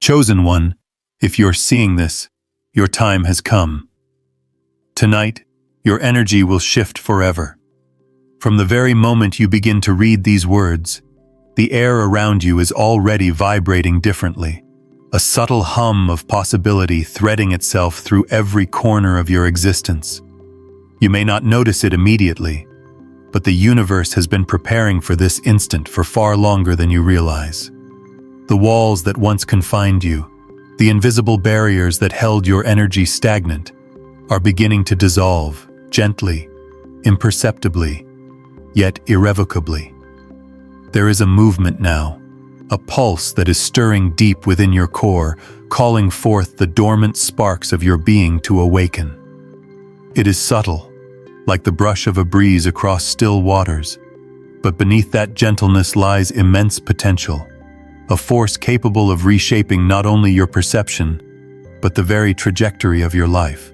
Chosen one, if you're seeing this, your time has come. Tonight, your energy will shift forever. From the very moment you begin to read these words, the air around you is already vibrating differently, a subtle hum of possibility threading itself through every corner of your existence. You may not notice it immediately, but the universe has been preparing for this instant for far longer than you realize. The walls that once confined you, the invisible barriers that held your energy stagnant, are beginning to dissolve, gently, imperceptibly, yet irrevocably. There is a movement now, a pulse that is stirring deep within your core, calling forth the dormant sparks of your being to awaken. It is subtle, like the brush of a breeze across still waters, but beneath that gentleness lies immense potential, a force capable of reshaping not only your perception, but the very trajectory of your life.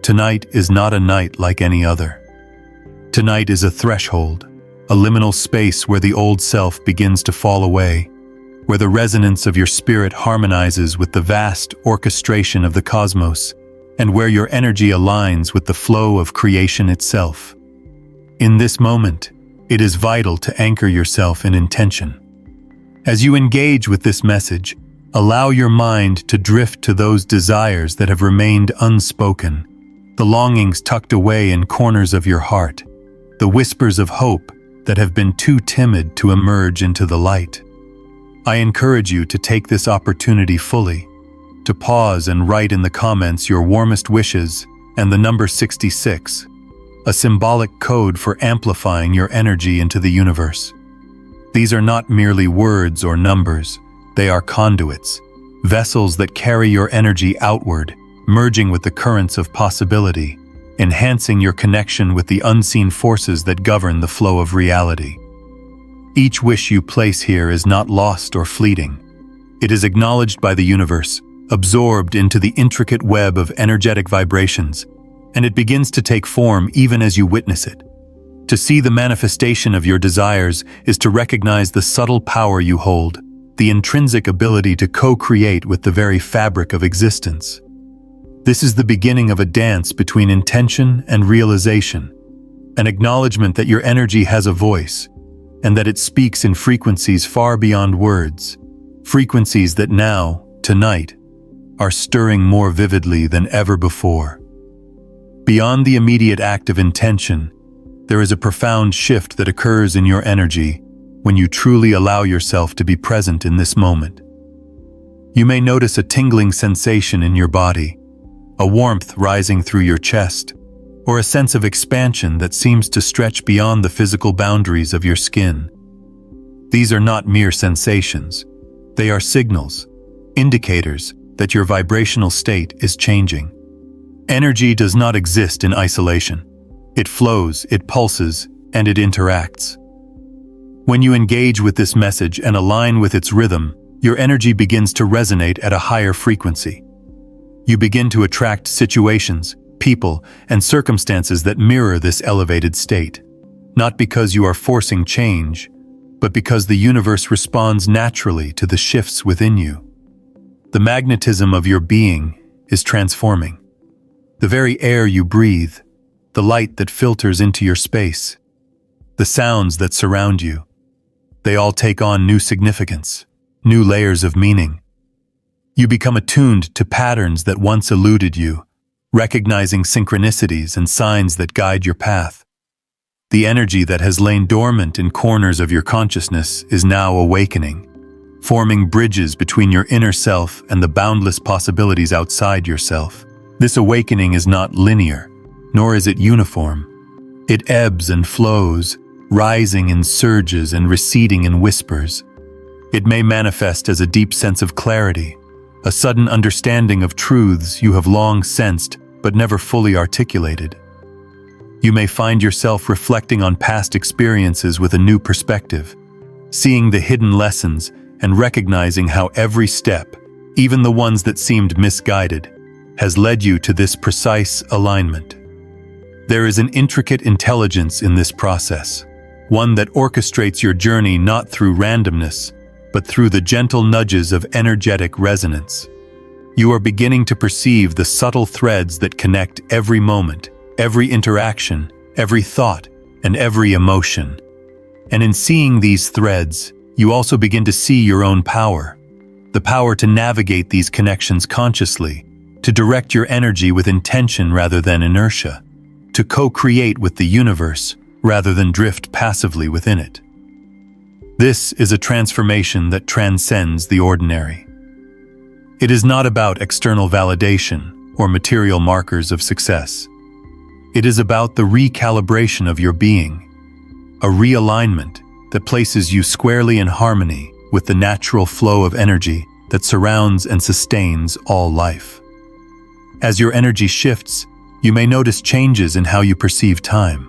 Tonight is not a night like any other. Tonight is a threshold, a liminal space where the old self begins to fall away, where the resonance of your spirit harmonizes with the vast orchestration of the cosmos, and where your energy aligns with the flow of creation itself. In this moment, it is vital to anchor yourself in intention. As you engage with this message, allow your mind to drift to those desires that have remained unspoken, the longings tucked away in corners of your heart, the whispers of hope that have been too timid to emerge into the light. I encourage you to take this opportunity fully, to pause and write in the comments your warmest wishes and the number 66, a symbolic code for amplifying your energy into the universe. These are not merely words or numbers, they are conduits, vessels that carry your energy outward, merging with the currents of possibility, enhancing your connection with the unseen forces that govern the flow of reality. Each wish you place here is not lost or fleeting. It is acknowledged by the universe, absorbed into the intricate web of energetic vibrations, and it begins to take form even as you witness it. To see the manifestation of your desires is to recognize the subtle power you hold, the intrinsic ability to co-create with the very fabric of existence. This is the beginning of a dance between intention and realization, an acknowledgement that your energy has a voice, and that it speaks in frequencies far beyond words, frequencies that now, tonight, are stirring more vividly than ever before. Beyond the immediate act of intention, there is a profound shift that occurs in your energy when you truly allow yourself to be present in this moment. You may notice a tingling sensation in your body, a warmth rising through your chest, or a sense of expansion that seems to stretch beyond the physical boundaries of your skin. These are not mere sensations. They are signals, indicators that your vibrational state is changing. Energy does not exist in isolation. It flows, it pulses, and it interacts. When you engage with this message and align with its rhythm, your energy begins to resonate at a higher frequency. You begin to attract situations, people, and circumstances that mirror this elevated state, not because you are forcing change, but because the universe responds naturally to the shifts within you. The magnetism of your being is transforming. The very air you breathe, the light that filters into your space, the sounds that surround you, they all take on new significance, new layers of meaning. You become attuned to patterns that once eluded you, recognizing synchronicities and signs that guide your path. The energy that has lain dormant in corners of your consciousness is now awakening, forming bridges between your inner self and the boundless possibilities outside yourself. This awakening is not linear, nor is it uniform. It ebbs and flows, rising in surges and receding in whispers. It may manifest as a deep sense of clarity, a sudden understanding of truths you have long sensed but never fully articulated. You may find yourself reflecting on past experiences with a new perspective, seeing the hidden lessons and recognizing how every step, even the ones that seemed misguided, has led you to this precise alignment. There is an intricate intelligence in this process, one that orchestrates your journey not through randomness, but through the gentle nudges of energetic resonance. You are beginning to perceive the subtle threads that connect every moment, every interaction, every thought, and every emotion. And in seeing these threads, you also begin to see your own power, the power to navigate these connections consciously, to direct your energy with intention rather than inertia, to co-create with the universe rather than drift passively within it. This is a transformation that transcends the ordinary. It is not about external validation or material markers of success. It is about the recalibration of your being, a realignment that places you squarely in harmony with the natural flow of energy that surrounds and sustains all life. As your energy shifts, you may notice changes in how you perceive time.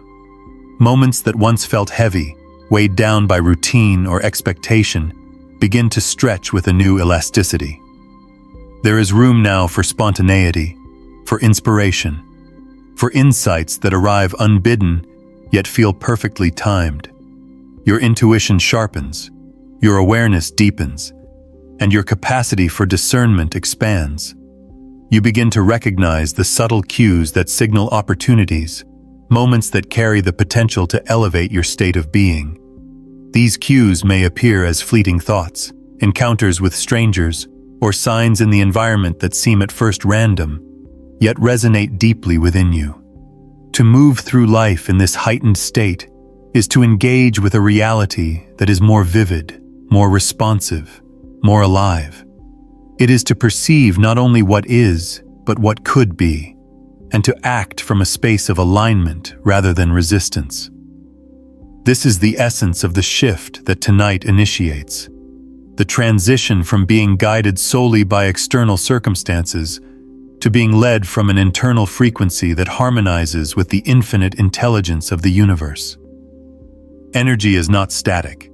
Moments that once felt heavy, weighed down by routine or expectation, begin to stretch with a new elasticity. There is room now for spontaneity, for inspiration, for insights that arrive unbidden yet feel perfectly timed. Your intuition sharpens, your awareness deepens, and your capacity for discernment expands. You begin to recognize the subtle cues that signal opportunities, moments that carry the potential to elevate your state of being. These cues may appear as fleeting thoughts, encounters with strangers, or signs in the environment that seem at first random, yet resonate deeply within you. To move through life in this heightened state is to engage with a reality that is more vivid, more responsive, more alive. It is to perceive not only what is, but what could be, and to act from a space of alignment rather than resistance. This is the essence of the shift that tonight initiates. The transition from being guided solely by external circumstances to being led from an internal frequency that harmonizes with the infinite intelligence of the universe. Energy is not static.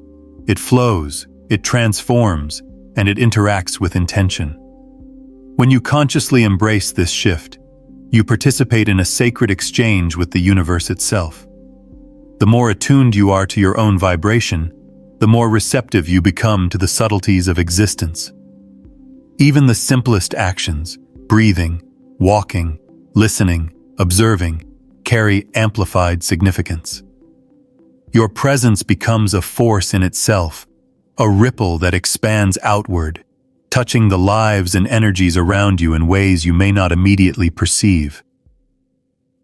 It flows, it transforms, and it interacts with intention. When you consciously embrace this shift, you participate in a sacred exchange with the universe itself. The more attuned you are to your own vibration, the more receptive you become to the subtleties of existence. Even the simplest actions, breathing, walking, listening, observing, carry amplified significance. Your presence becomes a force in itself, a ripple that expands outward, touching the lives and energies around you in ways you may not immediately perceive.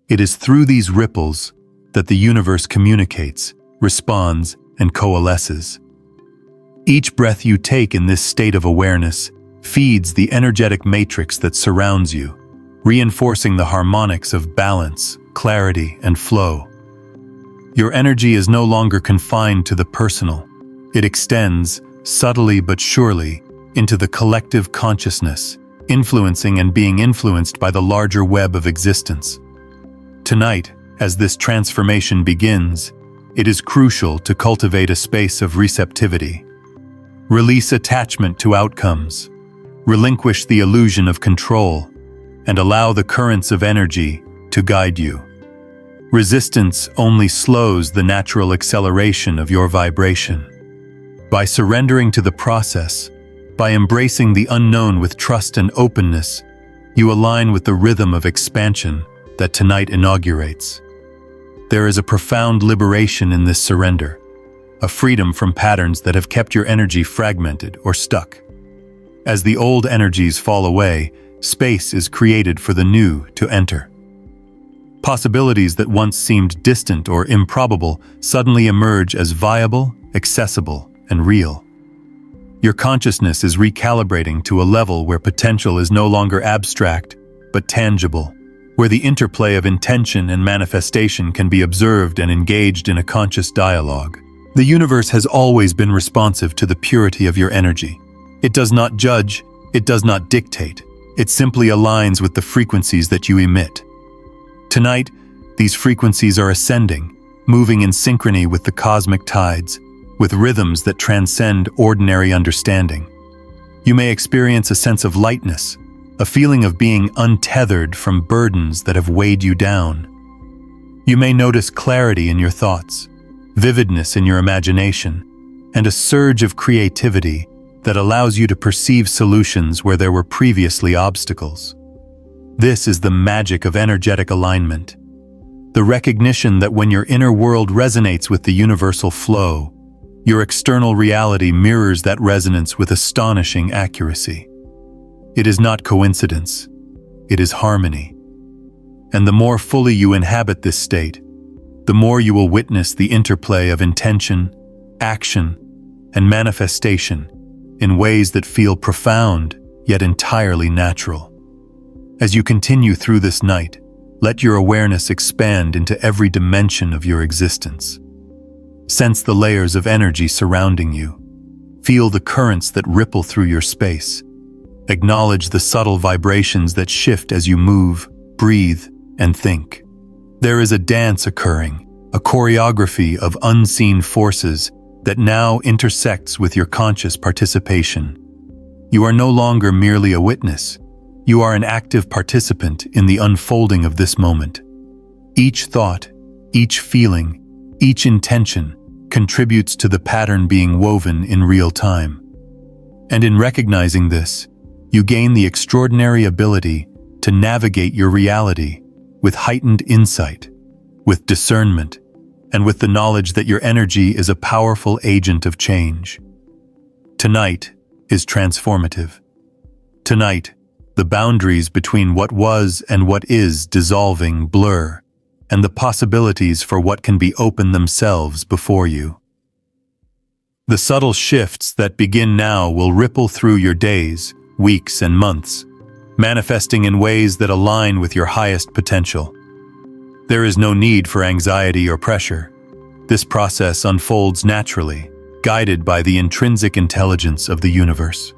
It is through these ripples that the universe communicates, responds, and coalesces. Each breath you take in this state of awareness feeds the energetic matrix that surrounds you, reinforcing the harmonics of balance, clarity, and flow. Your energy is no longer confined to the personal. It extends, subtly but surely, into the collective consciousness, influencing and being influenced by the larger web of existence. Tonight, as this transformation begins, it is crucial to cultivate a space of receptivity. Release attachment to outcomes, relinquish the illusion of control, and allow the currents of energy to guide you. Resistance only slows the natural acceleration of your vibration. By surrendering to the process, by embracing the unknown with trust and openness, you align with the rhythm of expansion that tonight inaugurates. There is a profound liberation in this surrender, a freedom from patterns that have kept your energy fragmented or stuck. As the old energies fall away, space is created for the new to enter. Possibilities that once seemed distant or improbable suddenly emerge as viable, accessible, and real. Your consciousness is recalibrating to a level where potential is no longer abstract, but tangible, where the interplay of intention and manifestation can be observed and engaged in a conscious dialogue. The universe has always been responsive to the purity of your energy. It does not judge, it does not dictate, it simply aligns with the frequencies that you emit. Tonight, these frequencies are ascending, moving in synchrony with the cosmic tides, with rhythms that transcend ordinary understanding. You may experience a sense of lightness, a feeling of being untethered from burdens that have weighed you down. You may notice clarity in your thoughts, vividness in your imagination, and a surge of creativity that allows you to perceive solutions where there were previously obstacles. This is the magic of energetic alignment. The recognition that when your inner world resonates with the universal flow, your external reality mirrors that resonance with astonishing accuracy. It is not coincidence, it is harmony. And the more fully you inhabit this state, the more you will witness the interplay of intention, action, and manifestation in ways that feel profound yet entirely natural. As you continue through this night, let your awareness expand into every dimension of your existence. Sense the layers of energy surrounding you. Feel the currents that ripple through your space. Acknowledge the subtle vibrations that shift as you move, breathe, and think. There is a dance occurring, a choreography of unseen forces that now intersects with your conscious participation. You are no longer merely a witness. You are an active participant in the unfolding of this moment. Each thought, each feeling, each intention contributes to the pattern being woven in real time. And in recognizing this, you gain the extraordinary ability to navigate your reality with heightened insight, with discernment, and with the knowledge that your energy is a powerful agent of change. Tonight is transformative. Tonight, the boundaries between what was and what is dissolving blur, and the possibilities for what can be open themselves before you. The subtle shifts that begin now will ripple through your days, weeks, and months, manifesting in ways that align with your highest potential. There is no need for anxiety or pressure. This process unfolds naturally, guided by the intrinsic intelligence of the universe.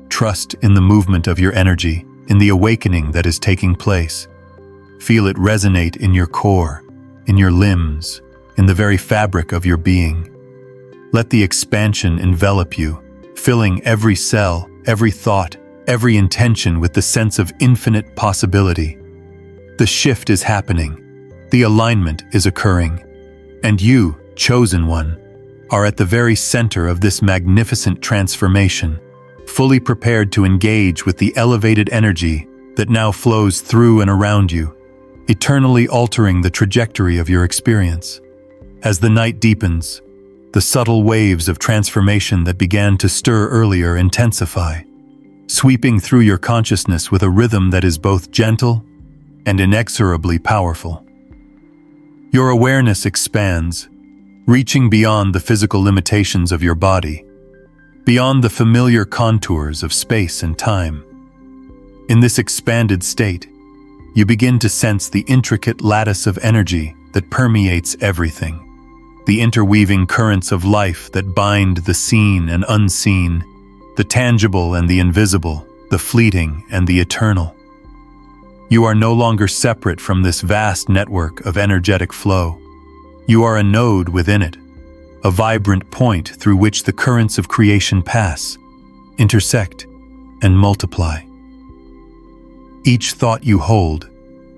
Trust in the movement of your energy, in the awakening that is taking place. Feel it resonate in your core, in your limbs, in the very fabric of your being. Let the expansion envelop you, filling every cell, every thought, every intention with the sense of infinite possibility. The shift is happening, the alignment is occurring, and you, chosen one, are at the very center of this magnificent transformation, fully prepared to engage with the elevated energy that now flows through and around you, eternally altering the trajectory of your experience. As the night deepens, the subtle waves of transformation that began to stir earlier intensify, sweeping through your consciousness with a rhythm that is both gentle and inexorably powerful. Your awareness expands, reaching beyond the physical limitations of your body, beyond the familiar contours of space and time. In this expanded state, you begin to sense the intricate lattice of energy that permeates everything, the interweaving currents of life that bind the seen and unseen, the tangible and the invisible, the fleeting and the eternal. You are no longer separate from this vast network of energetic flow. You are a node within it, a vibrant point through which the currents of creation pass, intersect, and multiply. Each thought you hold,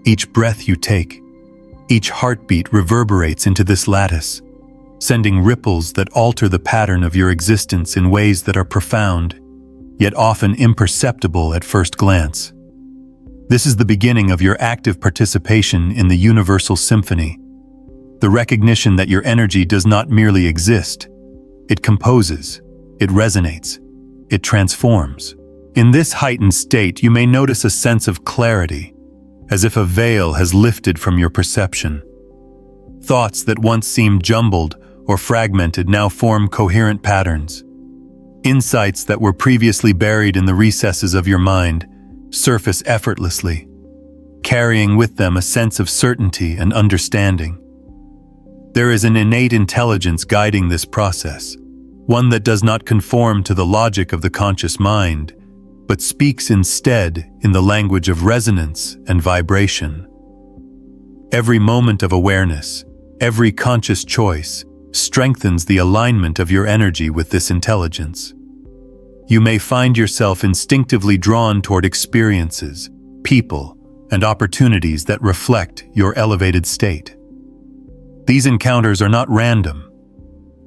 each breath you take, each heartbeat reverberates into this lattice, sending ripples that alter the pattern of your existence in ways that are profound, yet often imperceptible at first glance. This is the beginning of your active participation in the universal symphony, the recognition that your energy does not merely exist. It composes, it resonates, it transforms. In this heightened state, you may notice a sense of clarity, as if a veil has lifted from your perception. Thoughts that once seemed jumbled or fragmented now form coherent patterns. Insights that were previously buried in the recesses of your mind surface effortlessly, carrying with them a sense of certainty and understanding. There is an innate intelligence guiding this process, one that does not conform to the logic of the conscious mind, but speaks instead in the language of resonance and vibration. Every moment of awareness, every conscious choice, strengthens the alignment of your energy with this intelligence. You may find yourself instinctively drawn toward experiences, people, and opportunities that reflect your elevated state. These encounters are not random.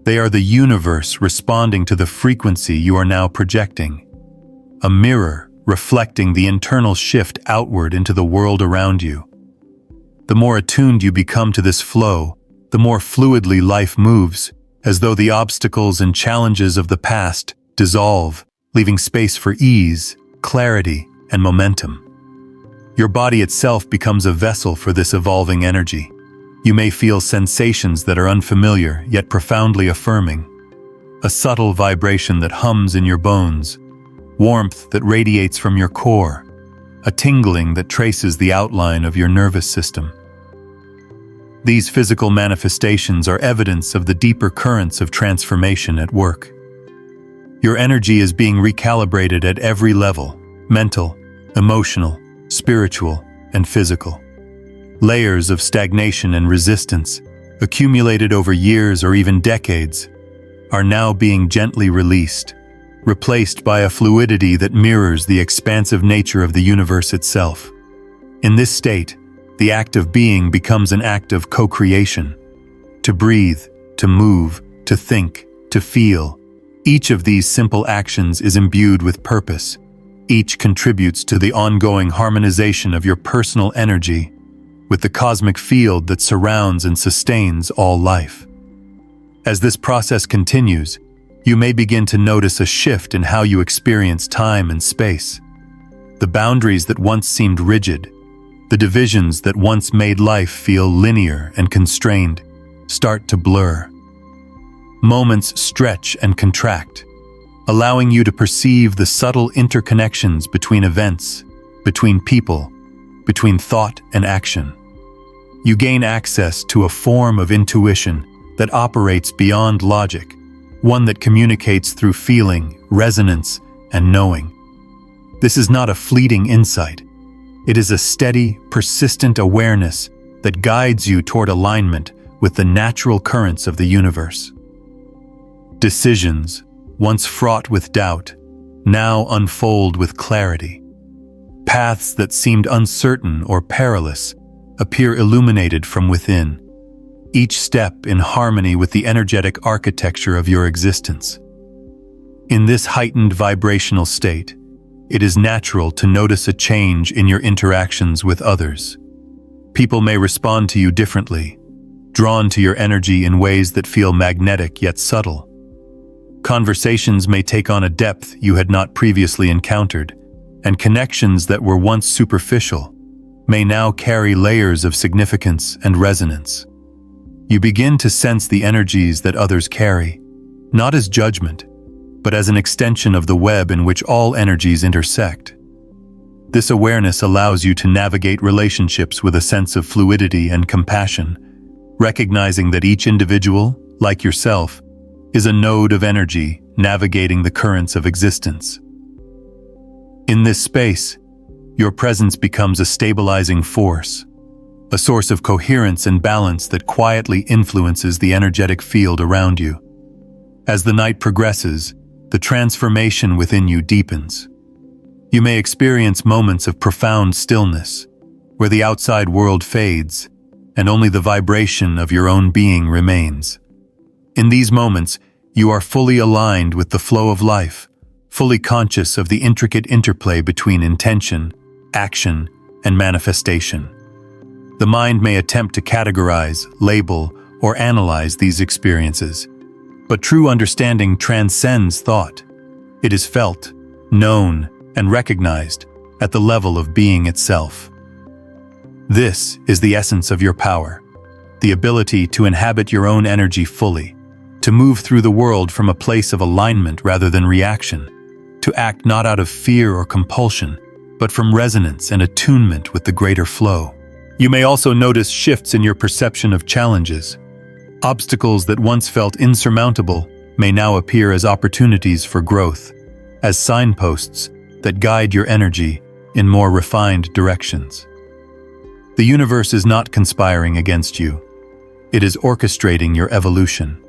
They are the universe responding to the frequency you are now projecting. A mirror reflecting the internal shift outward into the world around you. The more attuned you become to this flow, the more fluidly life moves, as though the obstacles and challenges of the past dissolve, leaving space for ease, clarity, and momentum. Your body itself becomes a vessel for this evolving energy. You may feel sensations that are unfamiliar yet profoundly affirming. A subtle vibration that hums in your bones, warmth that radiates from your core, a tingling that traces the outline of your nervous system. These physical manifestations are evidence of the deeper currents of transformation at work. Your energy is being recalibrated at every level: mental, emotional, spiritual, and physical. Layers of stagnation and resistance, accumulated over years or even decades, are now being gently released, replaced by a fluidity that mirrors the expansive nature of the universe itself. In this state, the act of being becomes an act of co-creation. To breathe, to move, to think, to feel, each of these simple actions is imbued with purpose. Each contributes to the ongoing harmonization of your personal energy with the cosmic field that surrounds and sustains all life. As this process continues, you may begin to notice a shift in how you experience time and space. The boundaries that once seemed rigid, the divisions that once made life feel linear and constrained, start to blur. Moments stretch and contract, allowing you to perceive the subtle interconnections between events, between people, between thought and action. You gain access to a form of intuition that operates beyond logic, one that communicates through feeling, resonance, and knowing. This is not a fleeting insight. It is a steady, persistent awareness that guides you toward alignment with the natural currents of the universe. Decisions, once fraught with doubt, now unfold with clarity. Paths that seemed uncertain or perilous appear illuminated from within, each step in harmony with the energetic architecture of your existence. In this heightened vibrational state, it is natural to notice a change in your interactions with others. People may respond to you differently, drawn to your energy in ways that feel magnetic yet subtle. Conversations may take on a depth you had not previously encountered, and connections that were once superficial may now carry layers of significance and resonance. You begin to sense the energies that others carry, not as judgment, but as an extension of the web in which all energies intersect. This awareness allows you to navigate relationships with a sense of fluidity and compassion, recognizing that each individual, like yourself, is a node of energy navigating the currents of existence. In this space, your presence becomes a stabilizing force, a source of coherence and balance that quietly influences the energetic field around you. As the night progresses, the transformation within you deepens. You may experience moments of profound stillness, where the outside world fades, and only the vibration of your own being remains. In these moments, you are fully aligned with the flow of life, fully conscious of the intricate interplay between intention, action, and manifestation. The mind may attempt to categorize, label, or analyze these experiences, but true understanding transcends thought. It is felt, known, and recognized at the level of being itself. This is the essence of your power, the ability to inhabit your own energy fully, to move through the world from a place of alignment rather than reaction, to act not out of fear or compulsion, but from resonance and attunement with the greater flow. You may also notice shifts in your perception of challenges. Obstacles that once felt insurmountable may now appear as opportunities for growth, as signposts that guide your energy in more refined directions. The universe is not conspiring against you. It is orchestrating your evolution.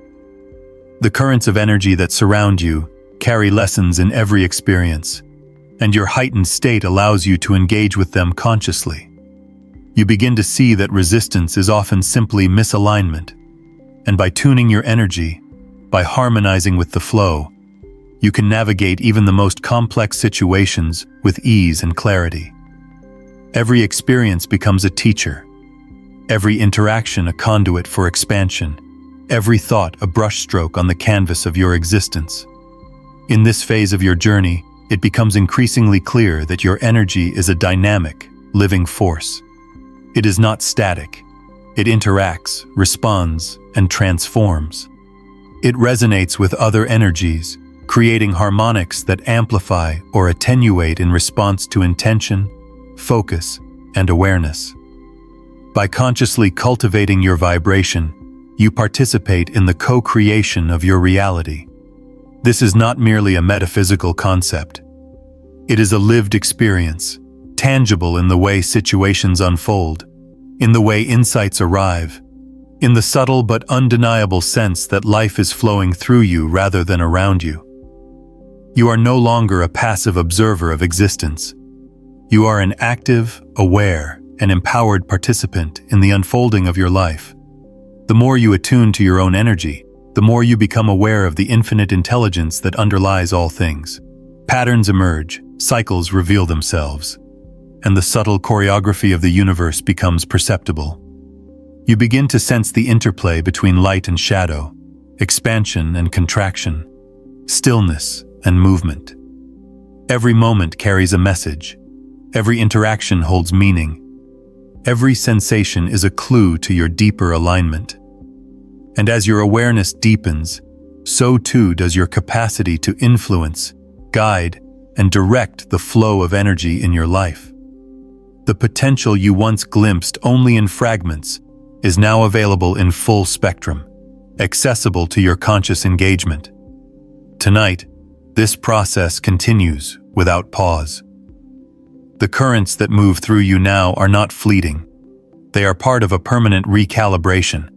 The currents of energy that surround you carry lessons in every experience, and your heightened state allows you to engage with them consciously. You begin to see that resistance is often simply misalignment, and by tuning your energy, By harmonizing with the flow, you can navigate even the most complex situations with ease and clarity. Every experience becomes a teacher, every interaction a conduit for expansion, every thought a brushstroke on the canvas of your existence. In this phase of your journey, it becomes increasingly clear that your energy is a dynamic, living force. It is not static. It interacts, responds, and transforms. It resonates with other energies, creating harmonics that amplify or attenuate in response to intention, focus, and awareness. By consciously cultivating your vibration, you participate in the co-creation of your reality. This is not merely a metaphysical concept. It is a lived experience, tangible in the way situations unfold, in the way insights arrive, in the subtle but undeniable sense that life is flowing through you rather than around you. You are no longer a passive observer of existence. You are an active, aware, and empowered participant in the unfolding of your life. The more you attune to your own energy, the more you become aware of the infinite intelligence that underlies all things. Patterns emerge, cycles reveal themselves, and the subtle choreography of the universe becomes perceptible. You begin to sense the interplay between light and shadow, expansion and contraction, stillness and movement. Every moment carries a message. Every interaction holds meaning. Every sensation is a clue to your deeper alignment. And as your awareness deepens, so too does your capacity to influence, guide, and direct the flow of energy in your life. The potential you once glimpsed only in fragments is now available in full spectrum, accessible to your conscious engagement. Tonight, this process continues without pause. The currents that move through you now are not fleeting. They are part of a permanent recalibration,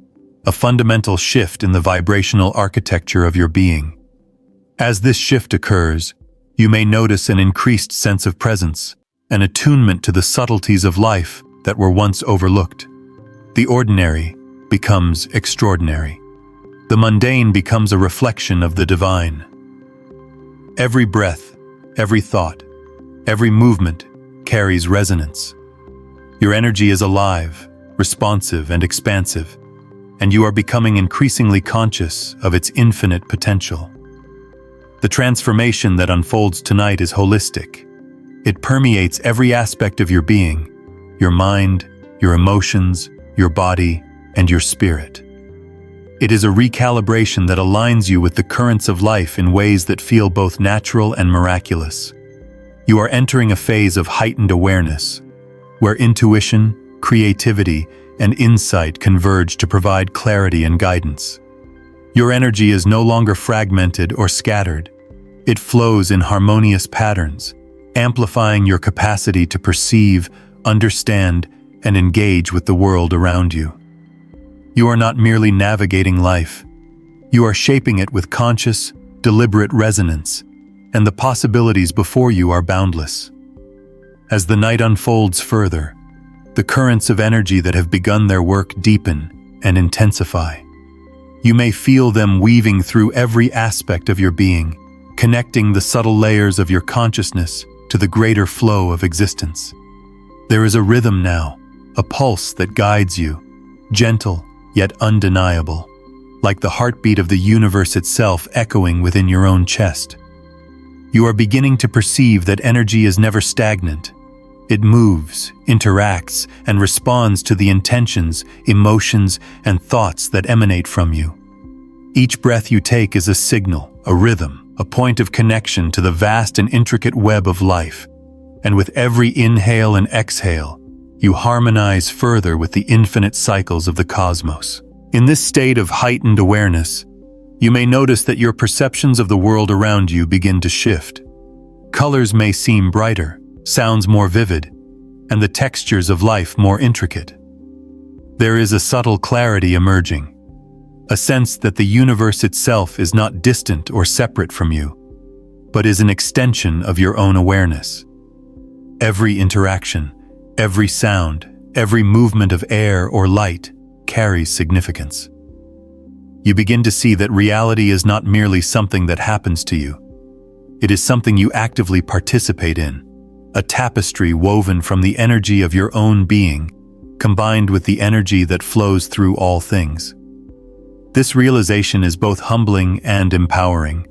a fundamental shift in the vibrational architecture of your being. As this shift occurs, you may notice an increased sense of presence, an attunement to the subtleties of life that were once overlooked. The ordinary becomes extraordinary. The mundane becomes a reflection of the divine. Every breath, every thought, every movement carries resonance. Your energy is alive, responsive, and expansive, and you are becoming increasingly conscious of its infinite potential. The transformation that unfolds tonight is holistic. It permeates every aspect of your being, your mind, your emotions, your body, and your spirit. It is a recalibration that aligns you with the currents of life in ways that feel both natural and miraculous. You are entering a phase of heightened awareness, where intuition, creativity, and insight converge to provide clarity and guidance. Your energy is no longer fragmented or scattered. It flows in harmonious patterns, amplifying your capacity to perceive, understand, and engage with the world around you. You are not merely navigating life. You are shaping it with conscious, deliberate resonance, and the possibilities before you are boundless. As the night unfolds further, the currents of energy that have begun their work deepen and intensify. You may feel them weaving through every aspect of your being, connecting the subtle layers of your consciousness to the greater flow of existence. There is a rhythm now, a pulse that guides you, gentle yet undeniable, like the heartbeat of the universe itself echoing within your own chest. You are beginning to perceive that energy is never stagnant. It moves, interacts, and responds to the intentions, emotions, and thoughts that emanate from you. Each breath you take is a signal, a rhythm, a point of connection to the vast and intricate web of life. And with every inhale and exhale, you harmonize further with the infinite cycles of the cosmos. In this state of heightened awareness, you may notice that your perceptions of the world around you begin to shift. Colors may seem brighter, sounds more vivid, and the textures of life more intricate. There is a subtle clarity emerging, a sense that the universe itself is not distant or separate from you, but is an extension of your own awareness. Every interaction, every sound, every movement of air or light carries significance. you begin to see that reality is not merely something that happens to you. It is something you actively participate in, a tapestry woven from the energy of your own being, combined with the energy that flows through all things. This realization is both humbling and empowering.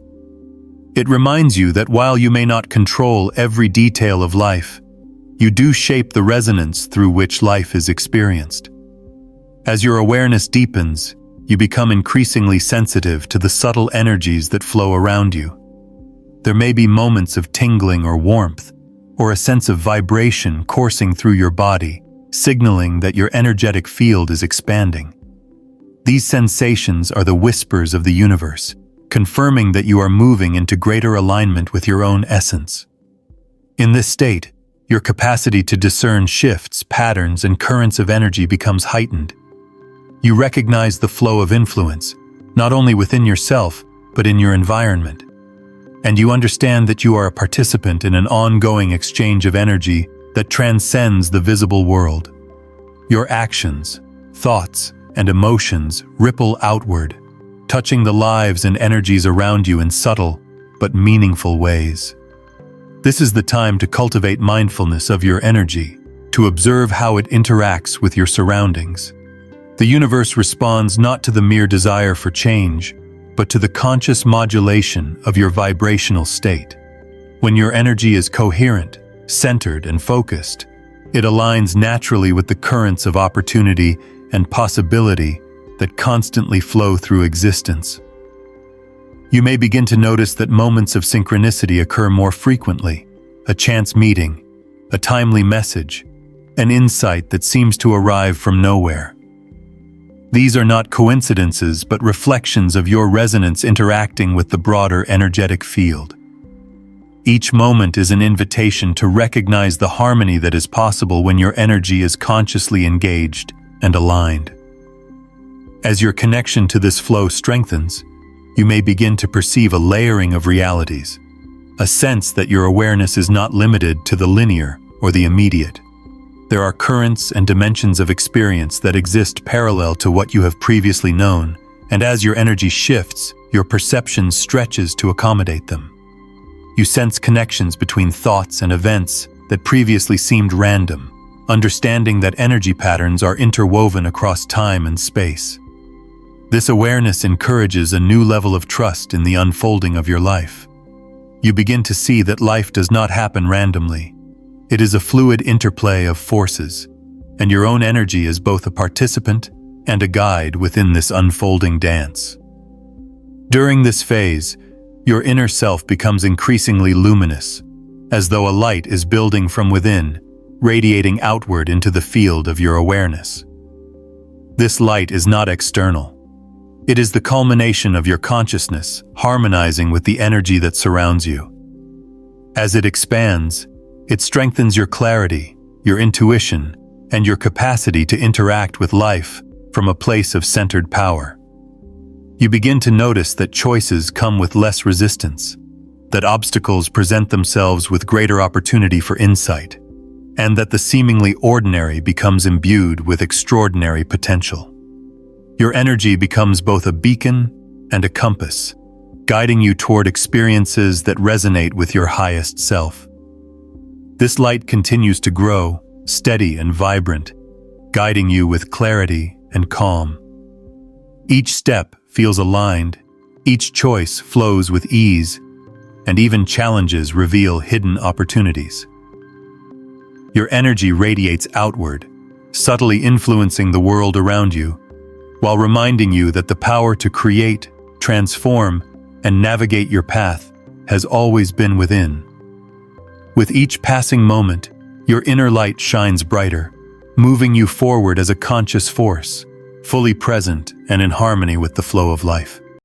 It reminds you that while you may not control every detail of life, you do shape the resonance through which life is experienced. As your awareness deepens, you become increasingly sensitive to the subtle energies that flow around you. There may be moments of tingling or warmth, or a sense of vibration coursing through your body, signaling that your energetic field is expanding. These sensations are the whispers of the universe, confirming that you are moving into greater alignment with your own essence. In this state, your capacity to discern shifts, patterns, and currents of energy becomes heightened. You recognize the flow of influence, not only within yourself, but in your environment. And you understand that you are a participant in an ongoing exchange of energy that transcends the visible world. Your actions, thoughts, and emotions ripple outward, touching the lives and energies around you in subtle but meaningful ways. This is the time to cultivate mindfulness of your energy, to observe how it interacts with your surroundings. The universe responds not to the mere desire for change, but to the conscious modulation of your vibrational state. When your energy is coherent, centered, and focused, it aligns naturally with the currents of opportunity and possibility that constantly flow through existence. You may begin to notice that moments of synchronicity occur more frequently, a chance meeting, a timely message, an insight that seems to arrive from nowhere. These are not coincidences, but reflections of your resonance interacting with the broader energetic field. Each moment is an invitation to recognize the harmony that is possible when your energy is consciously engaged and aligned. As your connection to this flow strengthens, you may begin to perceive a layering of realities, a sense that your awareness is not limited to the linear or the immediate. There are currents and dimensions of experience that exist parallel to what you have previously known, and as your energy shifts, your perception stretches to accommodate them. You sense connections between thoughts and events that previously seemed random, understanding that energy patterns are interwoven across time and space. This awareness encourages a new level of trust in the unfolding of your life. You begin to see that life does not happen randomly. It is a fluid interplay of forces, and your own energy is both a participant and a guide within this unfolding dance. During this phase, your inner self becomes increasingly luminous, as though a light is building from within, radiating outward into the field of your awareness. This light is not external. It is the culmination of your consciousness, harmonizing with the energy that surrounds you. As it expands, it strengthens your clarity, your intuition, and your capacity to interact with life from a place of centered power. You begin to notice that choices come with less resistance, that obstacles present themselves with greater opportunity for insight, and that the seemingly ordinary becomes imbued with extraordinary potential. Your energy becomes both a beacon and a compass, guiding you toward experiences that resonate with your highest self. This light continues to grow, steady and vibrant, guiding you with clarity and calm. Each step feels aligned, each choice flows with ease, and even challenges reveal hidden opportunities. Your energy radiates outward, subtly influencing the world around you, while reminding you that the power to create, transform, and navigate your path has always been within. With each passing moment, your inner light shines brighter, moving you forward as a conscious force, fully present and in harmony with the flow of life.